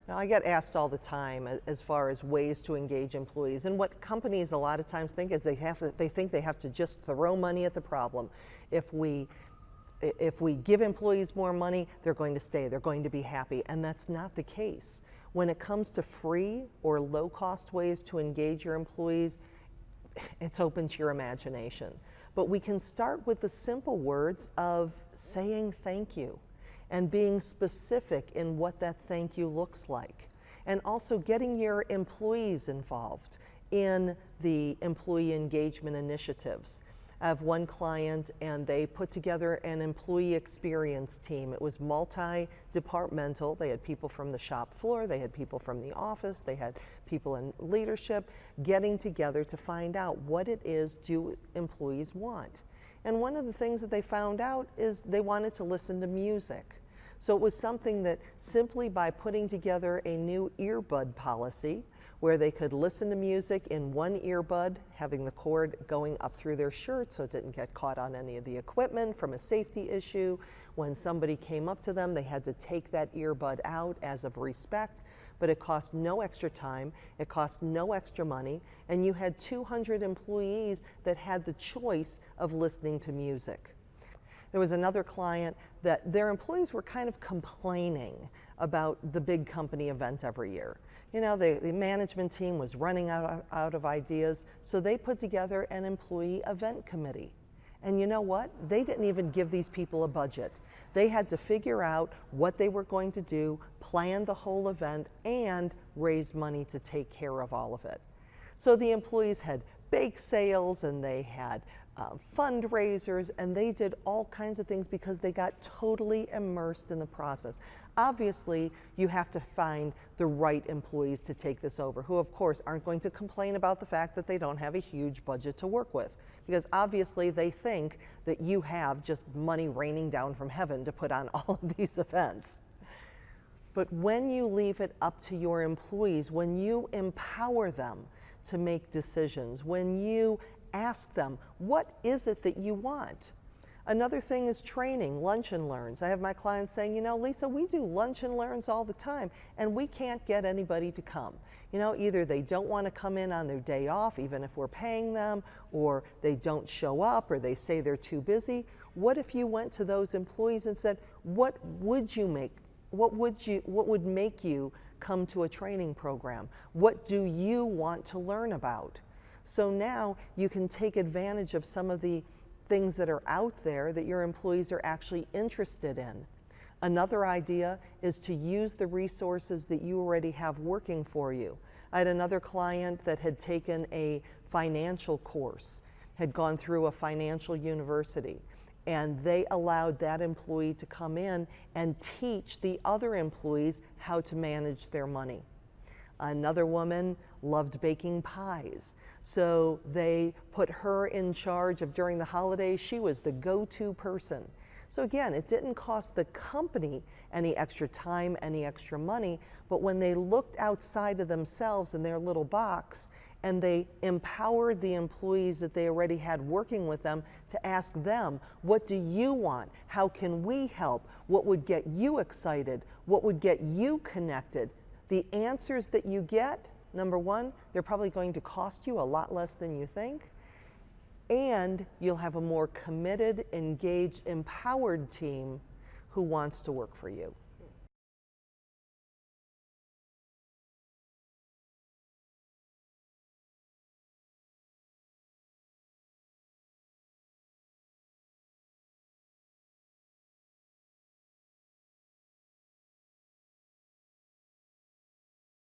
Now, I get asked all the time as far as ways to engage employees, and what companies a lot of times think is they think they have to just throw money at the problem. If we give employees more money, they're going to stay, they're going to be happy, and that's not the case. When it comes to free or low-cost ways to engage your employees, it's open to your imagination. But we can start with the simple words of saying thank you and being specific in what that thank you looks like. And also getting your employees involved in the employee engagement initiatives. I have one client and they put together an employee experience team. It was multi-departmental. They had people from the shop floor, they had people from the office, they had people in leadership getting together to find out what it is do employees want. And one of the things that they found out is they wanted to listen to music. So it was something that simply by putting together a new earbud policy where they could listen to music in one earbud, having the cord going up through their shirt so it didn't get caught on any of the equipment from a safety issue. When somebody came up to them, they had to take that earbud out as of respect, but it cost no extra time, it cost no extra money, and you had 200 employees that had the choice of listening to music. There was another client that their employees were kind of complaining about the big company event every year. You know, the management team was running out of ideas, so they put together an employee event committee. And you know what? They didn't even give these people a budget. They had to figure out what they were going to do, plan the whole event, and raise money to take care of all of it. So the employees had bake sales and they had fundraisers, and they did all kinds of things because they got totally immersed in the process. Obviously, you have to find the right employees to take this over, who of course aren't going to complain about the fact that they don't have a huge budget to work with, because obviously they think that you have just money raining down from heaven to put on all of these events. But when you leave it up to your employees, when you empower them to make decisions, when you ask them, what is it that you want? Another thing is training, lunch and learns. I have my clients saying, you know, Lisa, we do lunch and learns all the time and we can't get anybody to come. You know, either they don't want to come in on their day off, even if we're paying them, or they don't show up, or they say they're too busy. What if you went to those employees and said, what would make you come to a training program? What do you want to learn about? So now you can take advantage of some of the things that are out there that your employees are actually interested in. Another idea is to use the resources that you already have working for you. I had another client that had taken a financial course, had gone through a financial university, and they allowed that employee to come in and teach the other employees how to manage their money. Another woman loved baking pies, so they put her in charge of, during the holidays, she was the go-to person. So again, it didn't cost the company any extra time, any extra money, but when they looked outside of themselves in their little box and they empowered the employees that they already had working with them to ask them, what do you want? How can we help? What would get you excited? What would get you connected? The answers that you get, number one, they're probably going to cost you a lot less than you think, and you'll have a more committed, engaged, empowered team who wants to work for you.